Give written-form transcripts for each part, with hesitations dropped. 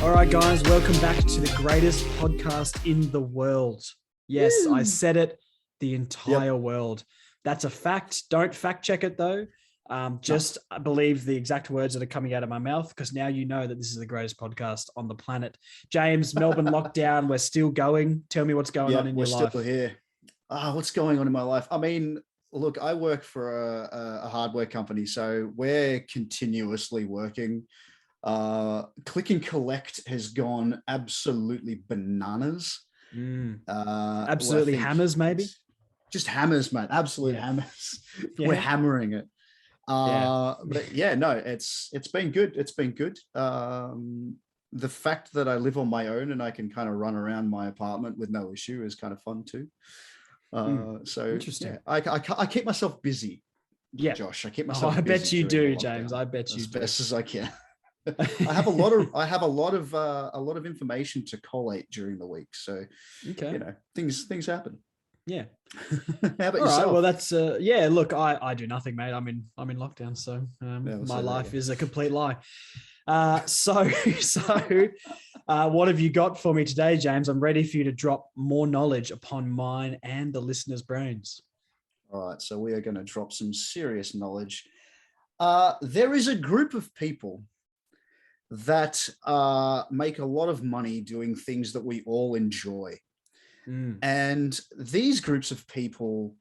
All right, guys, welcome back to the greatest podcast in the world. Yes, Woo. I said it, the entire world. That's a fact. Don't fact check it though. Just believe the exact words that are coming out of my mouth, because now you know that this is the greatest podcast on the planet. James, Melbourne lockdown, we're still going. Tell me what's going on in your life. We're still here. What's going on in my life? I mean, look, I work for a hardware company, so we're continuously working. Click and collect has gone absolutely bananas. Absolutely hammers, maybe? Just hammers, mate. Absolute hammers. Yeah. We're hammering it. But yeah, no, it's been good. It's been good. The fact that I live on my own and I can kind of run around my apartment with no issue is kind of fun too. So interesting. Yeah, I keep myself busy. Yeah, Josh, I keep myself. I bet you do, James. I bet you as do. Best as I can. I have a lot of information to collate during the week. So you know, things happen. Yeah. How about yourself? Right, well, that's yeah. Look, I do nothing, mate. I'm in lockdown, so my life is a complete lie. So what have you got for me today, James? I'm ready for you to drop more knowledge upon mine and the listeners' brains. All right, so we are going to drop some serious knowledge. There is a group of people that make a lot of money doing things that we all enjoy. And these groups of people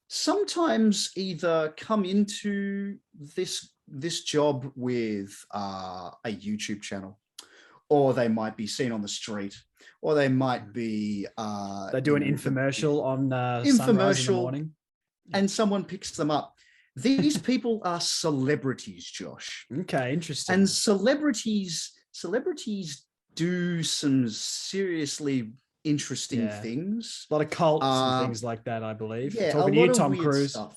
sometimes either come into this job with a YouTube channel, or they might be seen on the street, or they might be they do an infomercial on Sunrise in the morning, and someone picks them up. These people are celebrities, Josh. Okay, interesting. And celebrities do some seriously interesting things. A lot of cults and things like that, I believe. Yeah, talking to you, Tom Cruise. Stuff.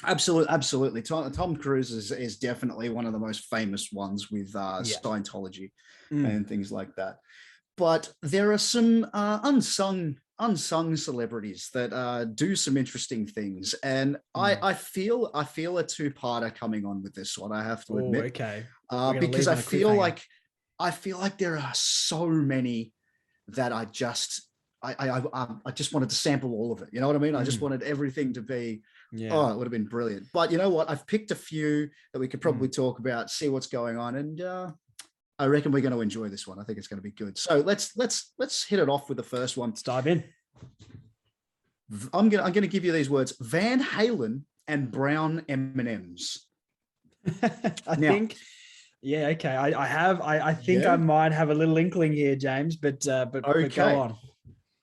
Absolutely. Tom Cruise is definitely one of the most famous ones with Scientology and things like that. But there are some unsung celebrities that do some interesting things, and I feel a two-parter coming on with this one. I have to admit, because I feel like there are so many that I just wanted to sample all of it. You know what I mean? I just wanted everything to be. Oh, it would have been brilliant. But you know what? I've picked a few that we could probably talk about, see what's going on, and I reckon we're going to enjoy this one. I think it's going to be good. So let's hit it off with the first one. Let's dive in. I'm going to give you these words: Van Halen and brown M&Ms. I think. Yeah. Okay. I think I might have a little inkling here, James. But go on.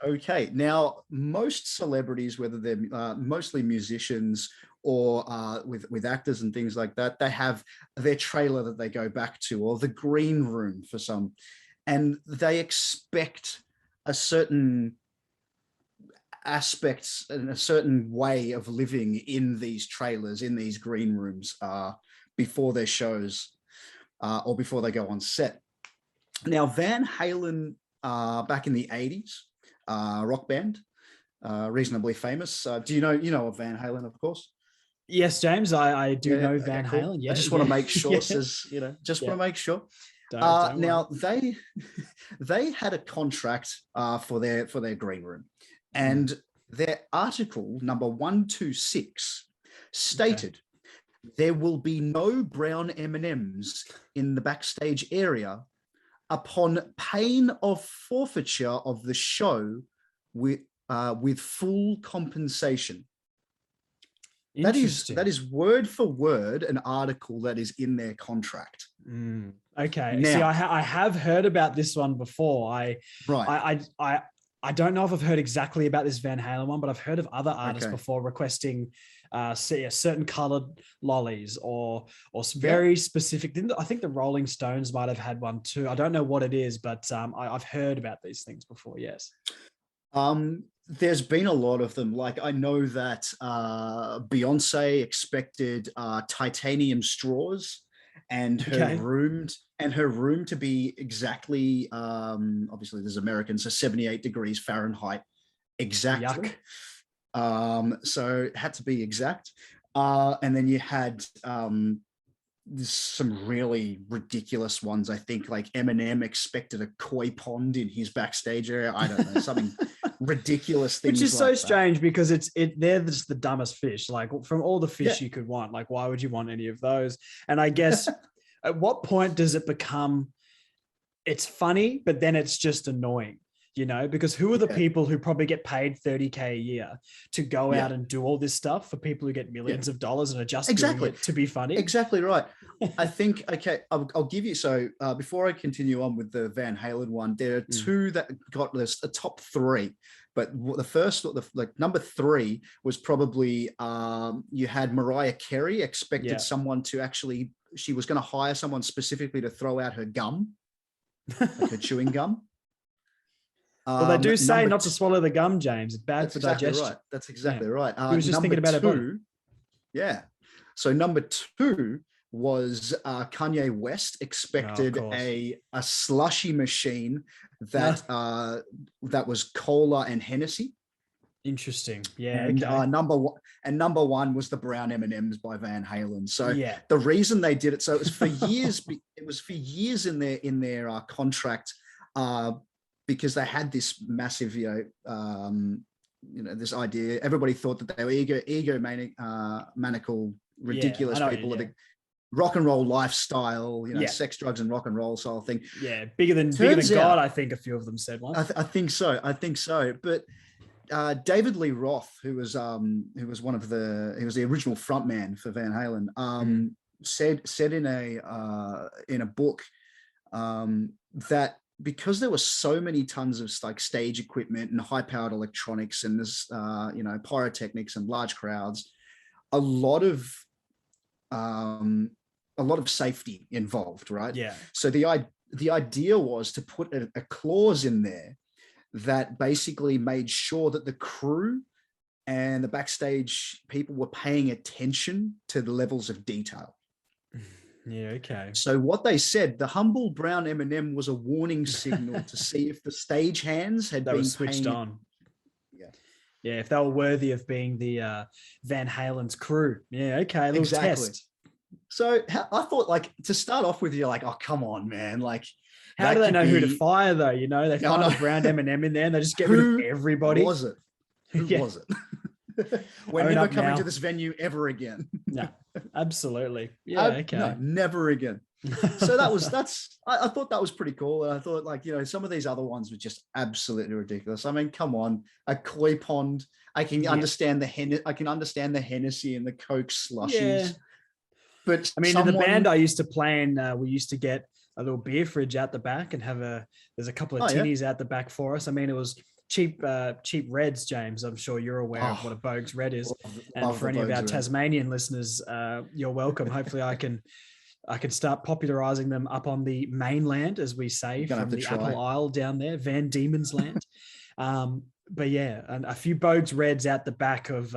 Okay. Now, most celebrities, whether they're mostly musicians or with actors and things like that, they have their trailer that they go back to, or the green room for some, and they expect a certain aspects and a certain way of living in these trailers, in these green rooms, before their shows or before they go on set. Now, Van Halen, back in the 80s, rock band, reasonably famous. Do you know of Van Halen, of course? Yes, James, I do know Van Halen. Yeah, I just want to make sure. Want to make sure. Don't now they had a contract for their green room, and their article number 126 stated there will be no brown M&Ms in the backstage area upon pain of forfeiture of the show with full compensation. That is word for word an article that is in their contract. Okay. Now, see, I have heard about this one before. I don't know if I've heard exactly about this Van Halen one, but I've heard of other artists before requesting certain colored lollies or very specific. I think the Rolling Stones might have had one too. I don't know what it is, but I've heard about these things before. Yes. There's been a lot of them. Like, I know that Beyonce expected titanium straws and her room to be exactly, obviously there's Americans, so 78 degrees Fahrenheit exactly. So it had to be exact. And then you had there's some really ridiculous ones. I think like Eminem expected a koi pond in his backstage area. I don't know, something ridiculous things. Which is like so that. strange because they're just the dumbest fish. Like from all the fish you could want, like why would you want any of those? And I guess at what point does it become, it's funny, but then it's just annoying? Because who are the people who probably get paid $30K a year to go out and do all this stuff for people who get millions of dollars and are just doing it to be funny? Exactly right. I think, okay, I'll give you, so before I continue on with the Van Halen one, there are two that got this, a top three. But the first, like number three was probably, you had Mariah Carey expected someone to actually, she was going to hire someone specifically to throw out her gum, like her chewing gum. Well, they do say not to swallow the gum, James. It's bad for digestion. Right. That's exactly right. He was just thinking about it both. Yeah. So number two was Kanye West expected a slushy machine that that was cola and Hennessy. Interesting. Yeah. And number one was the brown M&Ms by Van Halen. So the reason they did it, so it was for years. It was for years in their contract. Because they had this massive, this idea. Everybody thought that they were maniacal, ridiculous people of the rock and roll lifestyle, sex, drugs, and rock and roll style thing. Yeah, bigger than God. I think a few of them said once. I think so. But David Lee Roth, who was the original frontman for Van Halen, said in a book that, because there were so many tons of like stage equipment and high-powered electronics and this, pyrotechnics and large crowds, a lot of safety involved, right? Yeah. So the idea was to put a clause in there that basically made sure that the crew and the backstage people were paying attention to the levels of detail. Yeah, okay. So what they said, the humble brown M&M was a warning signal to see if the stage hands had been switched on. Yeah, if they were worthy of being the Van Halen's crew. Yeah, okay, a little test. So I thought, like, to start off with, you're like, oh, come on, man. Like, how do they know who to fire, though? They find a brown M&M in there and they just get rid of everybody. Who was it? Who was it? We're never coming to this venue ever again. No, absolutely. Yeah, okay. No, never again. So I thought that was pretty cool. And I thought, like, some of these other ones were just absolutely ridiculous. I mean, come on, a koi pond. I can understand the Hennessy and the Coke slushies. Yeah. But I mean, in the band I used to play in, we used to get a little beer fridge out the back and there's a couple of tinnies out the back for us. I mean, it was cheap Reds, James. I'm sure you're aware of what a Bogues Red is. And for any of our Tasmanian listeners, you're welcome. Hopefully I can start popularizing them up on the mainland, as we say, from the Apple Isle down there, Van Diemen's Land. But yeah, and a few Bogues Reds out the back of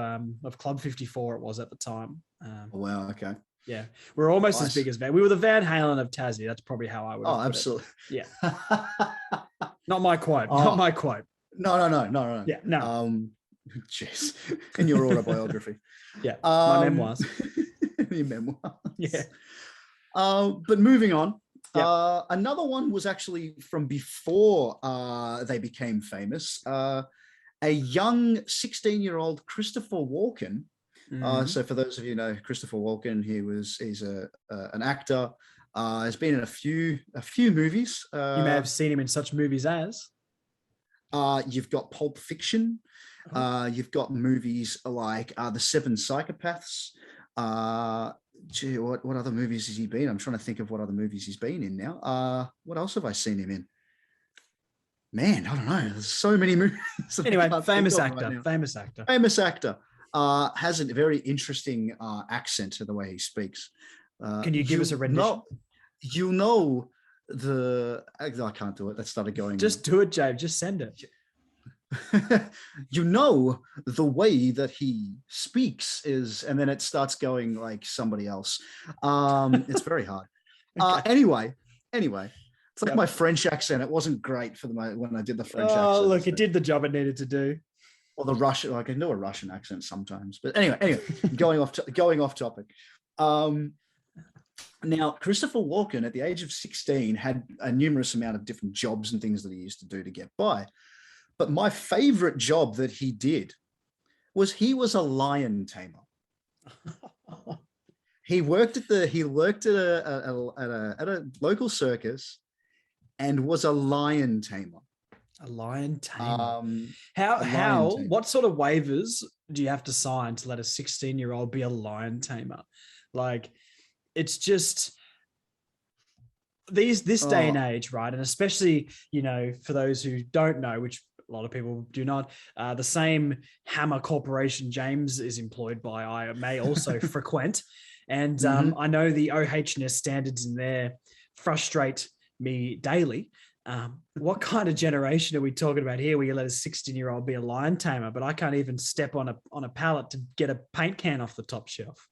Club 54 it was at the time. Wow, okay. Yeah, we're almost as big as Van. We were the Van Halen of Tassie. That's probably how I would. Oh, absolutely. Yeah. Not my quote. Not my quote. No. Yeah, no. Jeez, in your autobiography. Yeah, my memoirs. Your memoir. Yeah. But moving on, another one was actually from before they became famous. A young 16-year-old Christopher Walken. So for those of you who know Christopher Walken, he's an actor. Has been in a few movies. You may have seen him in such movies as. You've got Pulp Fiction. You've got movies like The Seven Psychopaths. What other movies has he been? I'm trying to think of what other movies he's been in now. What else have I seen him in? Man, I don't know. There's so many movies. Anyway, famous actor. Has a very interesting accent to the way he speaks. Can you give us a rendition? I can't do it. That started going. Just do it, James. Just send it. The way that he speaks is, and then it starts going like somebody else. It's very hard. Okay. Anyway, it's like my French accent. It wasn't great for when I did the French accent. Oh, look, it did the job it needed to do. Or the Russian, I can do a Russian accent sometimes. But anyway, going off topic. Now, Christopher Walken, at the age of 16, had a numerous amount of different jobs and things that he used to do to get by. But my favorite job that he did was he was a lion tamer. He worked at a local circus and was a lion tamer. A lion tamer. What sort of waivers do you have to sign to let a 16-year-old be a lion tamer? Like, it's just this day and age, right? And especially, for those who don't know, which a lot of people do not, the same Hammer Corporation James is employed by, I may also frequent. And I know the OHS standards in there frustrate me daily. What kind of generation are we talking about here where you let a 16-year-old be a lion tamer, but I can't even step on a pallet to get a paint can off the top shelf,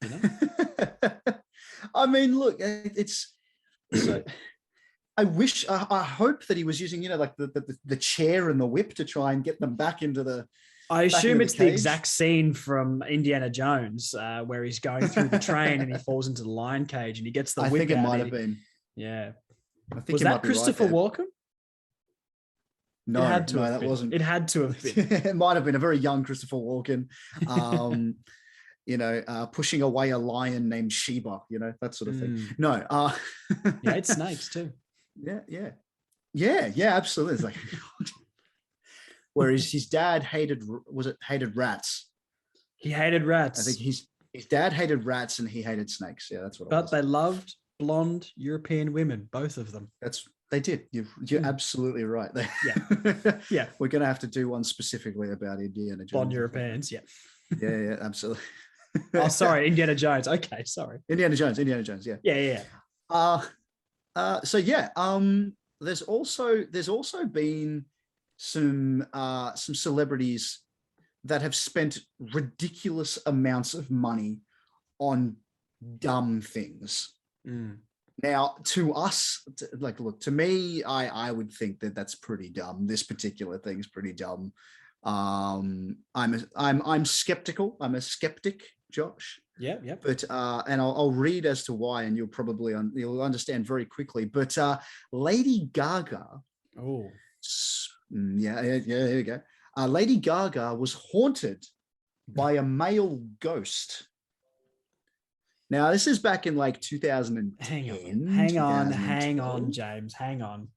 I mean, look, it's so I hope that he was using, like the chair and the whip to try and get them back into the. I assume it's the exact scene from Indiana Jones where he's going through the train and he falls into the lion cage and he gets the whip. I think it might have been. Yeah. I think was that Christopher Walken? No, that wasn't. It had to have been. It might have been a very young Christopher Walken. Pushing away a lion named Sheba, that sort of thing. No. He ate snakes too. Yeah, absolutely. It's like, whereas his dad hated rats. He hated rats. I think his dad hated rats and he hated snakes. Yeah, that's what. But they loved blonde European women, both of them. They did. You're absolutely right. Yeah. We're going to have to do one specifically about Indiana Jones. Blonde Europeans. Yeah. Yeah, absolutely. Oh, sorry, Indiana Jones. Okay, sorry. Indiana Jones. Yeah. Yeah. There's also been some celebrities that have spent ridiculous amounts of money on dumb things. Now, to us, to me, I would think that that's pretty dumb. This particular thing's pretty dumb. I'm skeptical. I'm a skeptic, Josh. Yeah. But and I'll read as to why, and you'll understand very quickly. But Lady Gaga. Oh. Yeah. Here we go. Lady Gaga was haunted by a male ghost. Now, this is back in like 2010. Hang on, James. Hang on.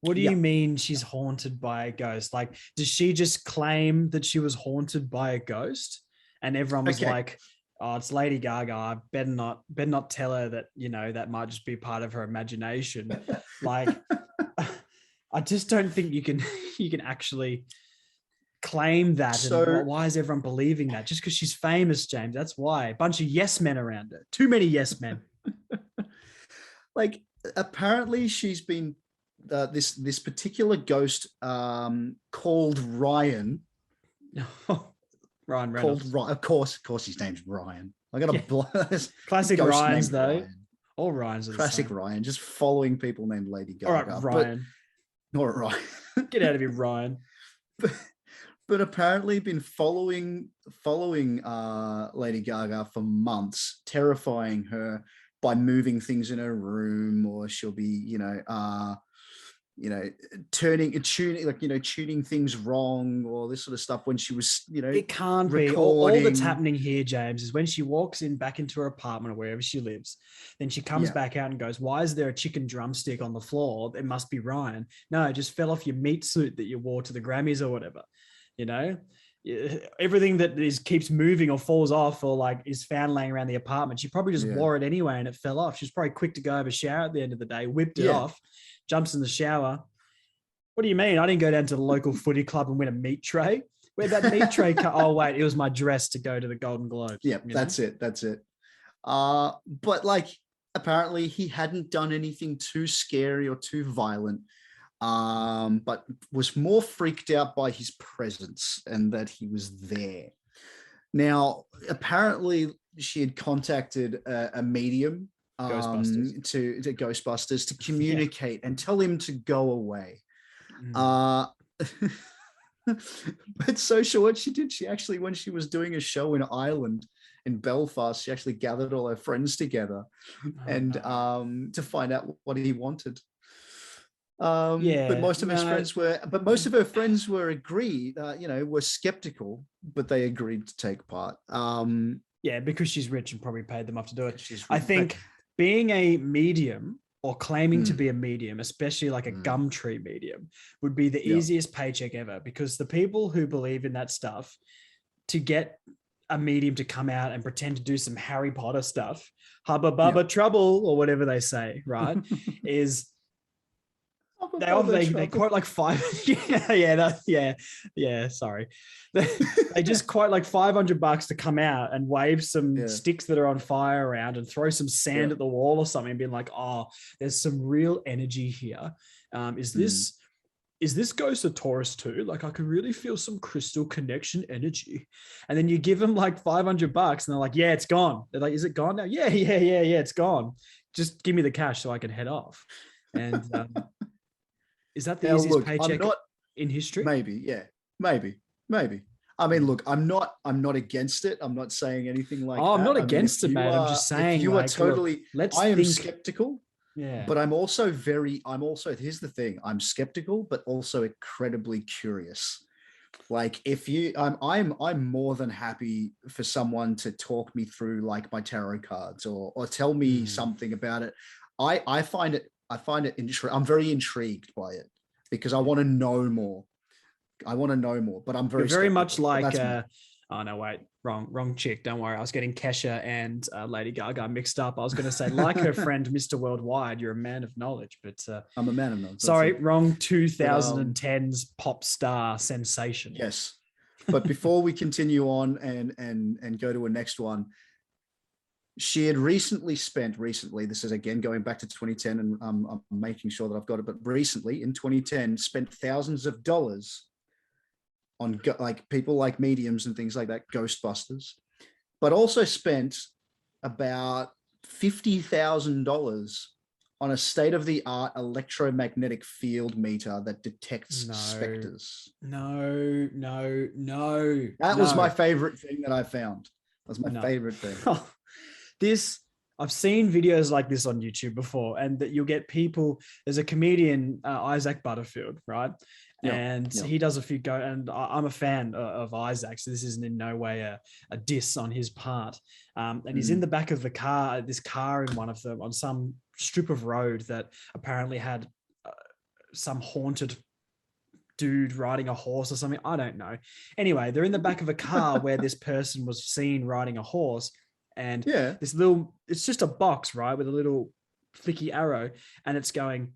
What do you mean she's haunted by a ghost? Like, does she just claim that she was haunted by a ghost? And everyone was like, oh, it's Lady Gaga. I better not tell her that, that might just be part of her imagination. Like, I just don't think you can actually claim that. So, and why is everyone believing that? Just because she's famous, James. That's why. A bunch of yes men around her. Too many yes men. Like, apparently she's been this particular ghost called Ryan. Ryan Reynolds. Of course his name's Ryan. I got a classic Ryans though. Ryan. All Ryans are classic Ryan, just following people named Lady Gaga. All right, Ryan. All right. Get out of here, Ryan. But apparently been following Lady Gaga for months, terrifying her by moving things in her room, or she'll be, tuning things wrong, or this sort of stuff when she was, it can't be. All that's happening here, James, is when she walks back into her apartment or wherever she lives, then she comes back out and goes, why is there a chicken drumstick on the floor? It must be Ryan. No, it just fell off your meat suit that you wore to the Grammys or whatever. Everything that keeps moving or falls off or like is found laying around the apartment, she probably just wore it anyway and it fell off. She's probably quick to go have a shower at the end of the day, whipped it off, jumps in the shower. What do you mean? I didn't go down to the local footy club and win a meat tray. Where'd that meat tray oh wait, it was my dress to go to the Golden Globes. Yeah, that's it. But like, apparently he hadn't done anything too scary or too violent. But was more freaked out by his presence and that he was there. Now, apparently she had contacted a medium to Ghostbusters to communicate and tell him to go away. But so what she did, she actually, when she was doing a show in Ireland in Belfast. She actually gathered all her friends together to find out what he wanted. But most of her friends were were skeptical, but they agreed to take part. Because she's rich and probably paid them off to do it. I think being a medium or claiming to be a medium, especially like a Gumtree medium, would be the easiest paycheck ever, because the people who believe in that stuff, to get a medium to come out and pretend to do some Harry Potter stuff, hubba bubba trouble, or whatever they say, right, is they quote like sorry. They just quote like $500 to come out and wave some sticks that are on fire around and throw some sand at the wall or something, and being like, oh, there's some real energy here. Is this Ghost of Taurus too? Like, I could really feel some crystal connection energy. And then you give them like $500 and they're like, yeah, it's gone. They're like, is it gone now? Yeah, it's gone. Just give me the cash so I can head off. And is that the easiest paycheck in history? Maybe. I mean, look, I'm not against it. I'm not saying anything like that. I'm not against it, mate. I'm just saying, you are totally, I am skeptical. Yeah. But I'm also here's the thing. I'm skeptical, but also incredibly curious. Like, if I'm more than happy for someone to talk me through like my tarot cards or tell me something about it. I find it I'm very intrigued by it because I want to know more. But I'm very much like oh no, wait, wrong chick. Don't worry. I was getting Kesha and Lady Gaga mixed up. I was going to say, like her friend Mr. Worldwide, you're a man of knowledge, but I'm a man of knowledge. Sorry, wrong 2010s pop star sensation. Yes. But before we continue on and go to a next one, she had recently, this is again going back to 2010, and I'm making sure that I've got it, but recently in 2010 spent thousands of dollars on like people like mediums and things like that, Ghostbusters, but also spent about $50,000 on a state-of-the-art electromagnetic field meter that detects specters. No. That was my favorite thing that I found. That was my favorite thing. I've seen videos like this on YouTube before, and that you'll get people. There's a comedian, Isaac Butterfield, right? He does a few and I'm a fan of Isaac, so this isn't in no way a diss on his part. And he's in the back of this car in one of them on some strip of road that apparently had some haunted dude riding a horse or something. I don't know. Anyway, they're in the back of a car where this person was seen riding a horse. And it's just a box, right, with a little flicky arrow, and it's going,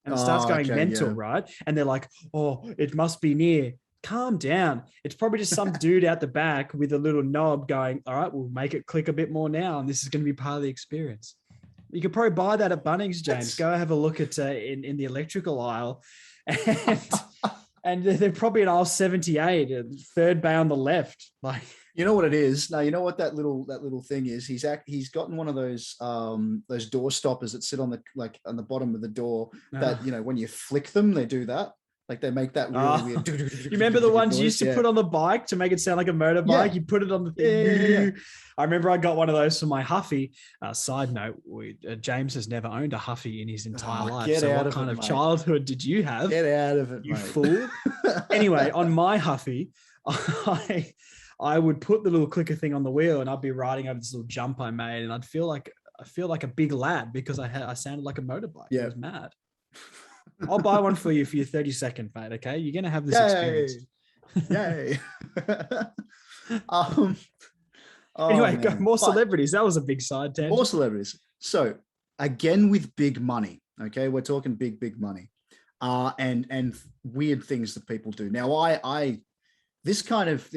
and it starts going mental, right? And they're like, oh, it must be near. Calm down. It's probably just some dude out the back with a little knob going, all right, we'll make it click a bit more now, and this is going to be part of the experience. You could probably buy that at Bunnings, James. Go have a look at in the electrical aisle, and they're probably in aisle 78, third bay on the left, like. You know what it is? Now, you know what that little thing is? He's gotten one of those door stoppers that sit on the bottom of the door that, when you flick them, they do that. Like, they make that really weird. You remember the ones you used to put on the bike to make it sound like a motorbike? Yeah. You put it on the thing. Yeah. I remember I got one of those for my Huffy. Side note, James has never owned a Huffy in his entire life. So what kind of childhood did you have? Get out of it, you fool. Anyway, on my Huffy, I would put the little clicker thing on the wheel, and I'd be riding over this little jump I made, and I feel like a big lad because I sounded like a motorbike. Yeah. It was mad. I'll buy one for you for your 30-second, mate. Okay, you're gonna have this experience. Yay! Anyway, more celebrities. That was a big side tangent. More celebrities. So again, with big money. Okay, we're talking big money, and weird things that people do. Now, This kind of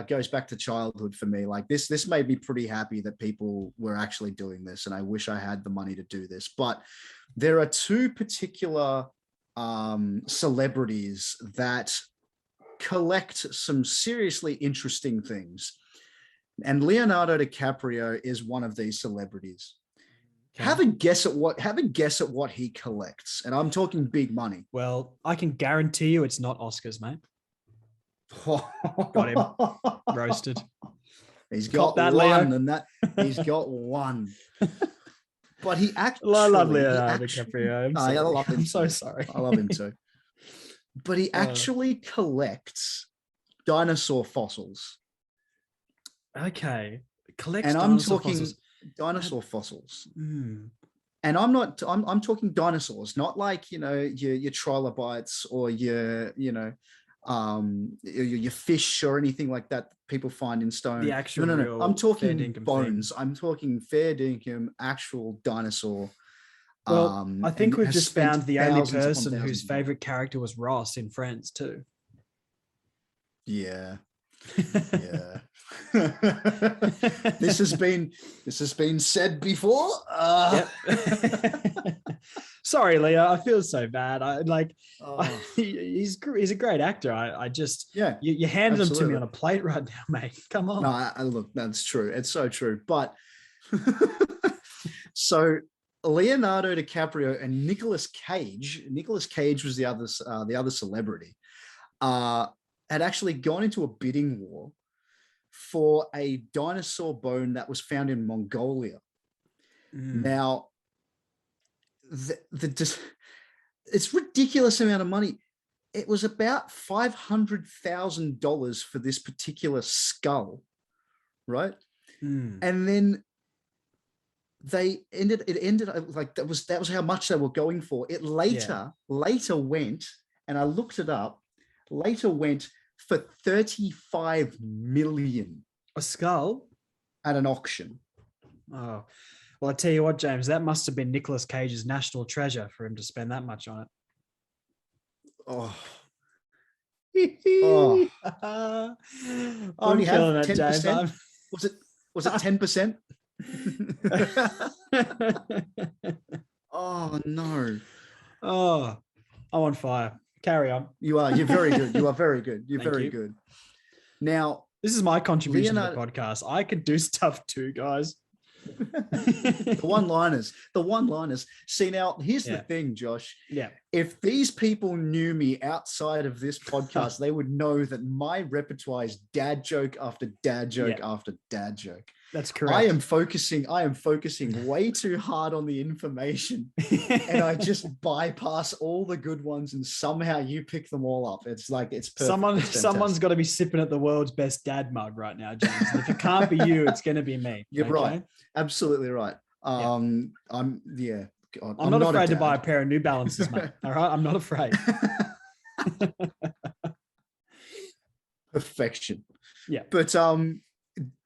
goes back to childhood for me. Like this made me pretty happy that people were actually doing this, and I wish I had the money to do this. But there are two particular celebrities that collect some seriously interesting things, and Leonardo DiCaprio is one of these celebrities. Okay. Have a guess at what he collects, and I'm talking big money. Well, I can guarantee you it's not Oscars, mate. Got him. Roasted. He's got that, one, Leo. And that he's got one. But he actually, I love Leonardo DiCaprio. I'm so sorry. I love him too. But he actually collects dinosaur fossils. Okay, collects. And I'm talking dinosaur fossils. And I'm talking dinosaurs, not like, your trilobites or your fish or anything like that people find in stone. The actual no. I'm talking bones. Thing. I'm talking fair dinkum, actual dinosaur. Well, I think we've just found the only person whose favorite character was Ross in Friends too. Yeah. Yeah. This has been said before. Yep. Sorry, Leo. I feel so bad. He's a great actor. I just you handed him to me on a plate right now, mate. Come on. No, look, that's true. It's so true. But so Leonardo DiCaprio and Nicolas Cage. Nicolas Cage was the other celebrity. Had actually gone into a bidding war for a dinosaur bone that was found in Mongolia. Now, it's ridiculous amount of money. It was about $500,000 for this particular skull, right? And then it ended like that was how much they were going for. It later went, and I looked it up. Later went for $35 million. A skull? At an auction. Oh, well, I tell you what, James, that must have been Nicolas Cage's national treasure for him to spend that much on it. Oh. I'm feeling it, James. Was it 10%? Oh, no. Oh, I'm on fire. Carry on. You are. You're very good. You are very good. You're very good. Now, this is my contribution to the podcast. I could do stuff too, guys. The one-liners. See, now, here's the thing, Josh. Yeah. If these people knew me outside of this podcast, they would know that my repertoire is dad joke after dad joke after dad joke. That's correct. I am focusing way too hard on the information, and I just bypass all the good ones, and somehow you pick them all up. It's like it's perfect. Someone's got to be sipping at the world's best dad mug right now, James. And if it can't be you, it's going to be me. You're right. Absolutely right. I'm not afraid to buy a pair of New Balances, mate. All right, I'm not afraid. Perfection. Yeah, but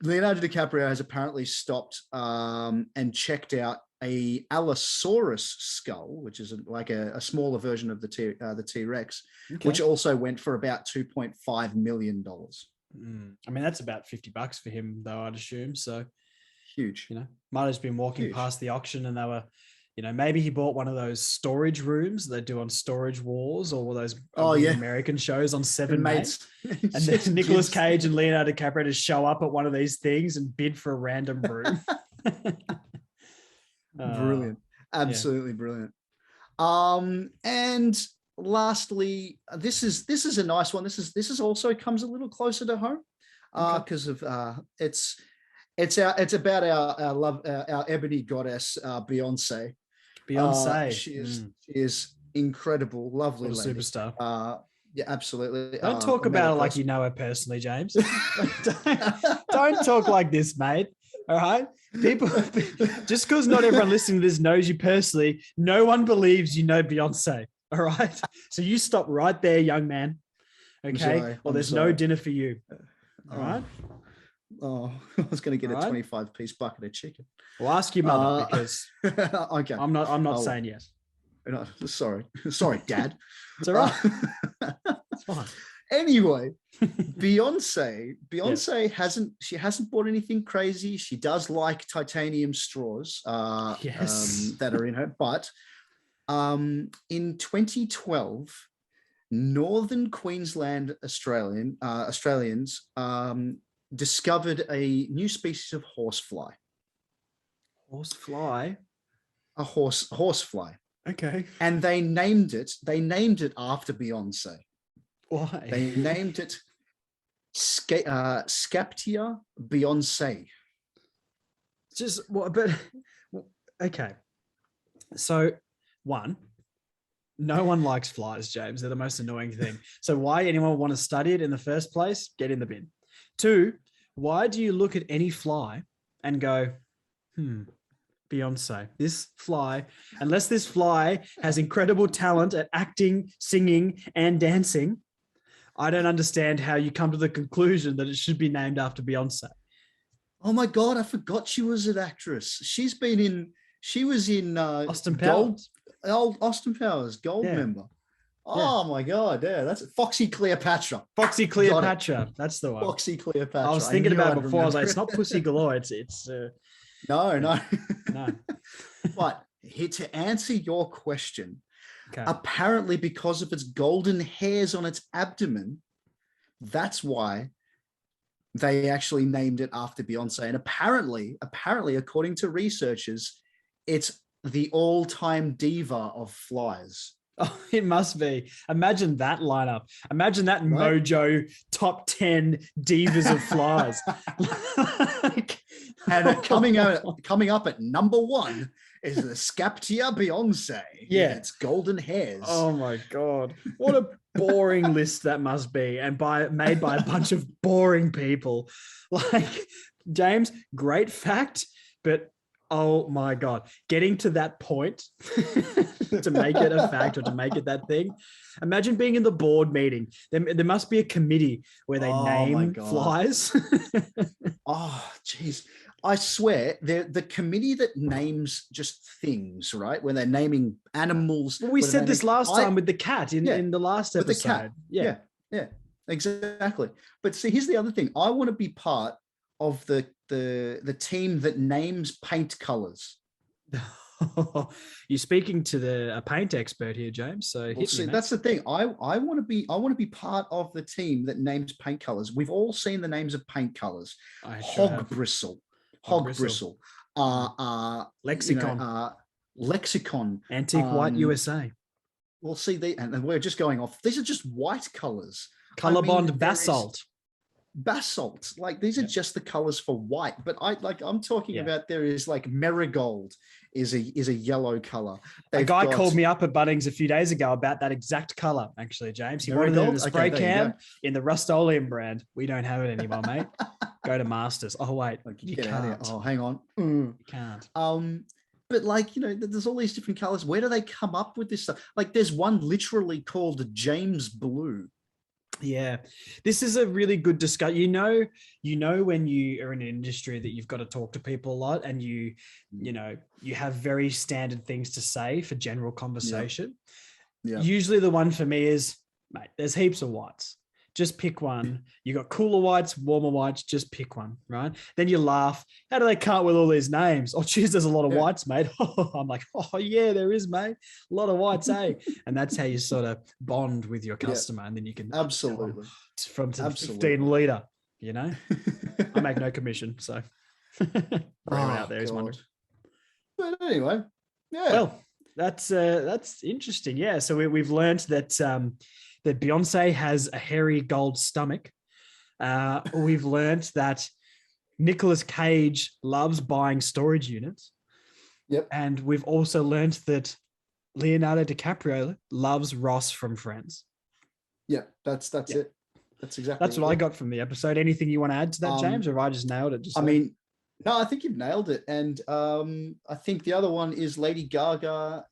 Leonardo DiCaprio has apparently stopped and checked out a Allosaurus skull, which is like a smaller version of the T-Rex, which also went for about $2.5 million. I mean, that's about $50 for him, though, I'd assume. So huge. Might have just been walking past the auction, and they were, maybe he bought one of those storage rooms they do on Storage Wars, or those American shows on 7 Mates. And then Nicolas Cage and Leonardo DiCaprio just show up at one of these things and bid for a random room. Brilliant. Absolutely brilliant. And lastly, this is a nice one. This is also comes a little closer to home because of it's about our love, our ebony goddess, Beyonce. She is incredible, lovely lady. Superstar. Yeah, absolutely. Don't talk about it like you know her personally, James. don't talk like this, mate. All right, people. Just because not everyone listening to this knows you personally, no one believes you know Beyonce. All right, so you stop right there, young man. Okay, or there's no dinner for you. All right. Oh, I was going to get a 25-piece bucket of chicken. Well, ask your mother because okay. I'm not saying yes. No, sorry, Dad. It's all right. It's fine. Anyway, Beyonce hasn't bought anything crazy. She does like titanium straws that are in her. But in 2012, Northern Queensland Australians discovered a new species of horsefly. Horsefly? A horsefly. Okay. And they named it after Beyonce. Why? They named it Scaptia Beyonce. Just what? But okay. So one, no one likes flies, James. They're the most annoying thing. So why anyone would want to study it in the first place? Get in the bin. Two, why do you look at any fly and go, Beyonce, this fly, unless this fly has incredible talent at acting, singing, and dancing, I don't understand how you come to the conclusion that it should be named after Beyonce. Oh my God, I forgot she was an actress. She was in Austin Powers. Austin Powers, Gold member. Oh my God, yeah, that's Foxy Cleopatra. Foxy Cleopatra, that's the one. Foxy Cleopatra. I was thinking about it before. I was like, it's not Pussy Galore. It's no. No. But here to answer your question, apparently because of its golden hairs on its abdomen, that's why they actually named it after Beyonce. And apparently, according to researchers, it's the all-time diva of flies. Oh, it must be. Imagine that lineup. Imagine that Mojo top 10 divas of flies. And coming up at number 1 is the Scaptia Beyonce. Yeah, it's golden hairs. Oh my God. What a boring list that must be. And made by a bunch of boring people. Like, James, great fact, but oh my God, getting to that point to make it a fact or to make it that thing. Imagine being in the board meeting. There must be a committee where they name flies. Oh, geez. I swear, the committee that names just things, right? When they're naming animals. Well, we said this last time with the cat in the last episode. The cat. Yeah, exactly. But see, here's the other thing. I want to be part of the team that names paint colors. You're speaking to a paint expert here, James. So that's the thing. I want to be part of the team that names paint colors. We've all seen the names of paint colors. Hog bristle, lexicon, lexicon, antique white USA. We'll see and we're just going off. These are just white colors. Colorbond basalt. Basalt, like these are just the colors for white, but I'm talking about there is like marigold is a yellow color. A guy called me up at Bunnings a few days ago about that exact color, actually, James. He wanted it in a spray can in the Rust-Oleum brand. We don't have it anymore, mate. Go to Masters. Oh wait, you can't. Oh, hang on. You can't. But there's all these different colors. Where do they come up with this stuff? Like there's one literally called James Blue. Yeah, this is a really good discussion. You know, when you are in an industry that you've got to talk to people a lot, and you have very standard things to say for general conversation. Yeah. Usually, the one for me is, mate, there's heaps of whites. Just pick one. You got cooler whites, warmer whites. Just pick one, right? Then you laugh. How do they come up with all these names? Oh, geez, there's a lot of whites, mate. I'm like, oh yeah, there is, mate. A lot of whites, eh? And that's how you sort of bond with your customer, and then you can absolutely from to 15 litre. You know, I make no commission, so out there is wondering. But anyway, yeah. Well, that's interesting. Yeah, so we've learned that. That Beyonce has a hairy gold stomach. We've learned that Nicolas Cage loves buying storage units. Yep. And we've also learned that Leonardo DiCaprio loves Ross from Friends. Yeah, that's it. That's exactly. That's what I got from the episode. Anything you want to add to that, James, or have I just nailed it? No, I think you've nailed it. And I think the other one is Lady Gaga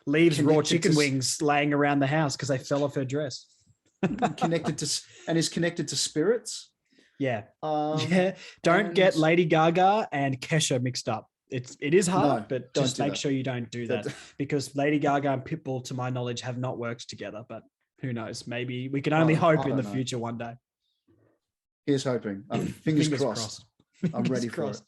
leaves raw chicken wings laying around the house because they fell off her dress. connected to spirits. Yeah. Don't get Lady Gaga and Kesha mixed up. It is hard, but just make sure you don't do that because Lady Gaga and Pitbull, to my knowledge, have not worked together. But who knows? Maybe we can only hope in the future one day. Here's hoping. Fingers crossed. I'm ready for it.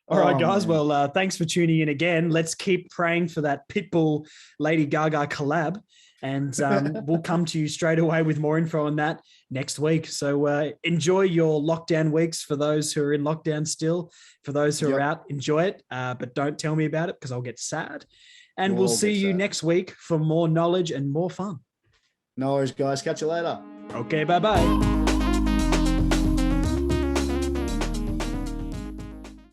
All right, guys. Man. Well, thanks for tuning in again. Let's keep praying for that Pitbull Lady Gaga collab, and we'll come to you straight away with more info on that next week. So enjoy your lockdown weeks for those who are in lockdown still. For those who are out, enjoy it, but don't tell me about it because I'll get sad. And we'll see you next week for more knowledge and more fun. No worries, guys. Catch you later. Okay, bye-bye.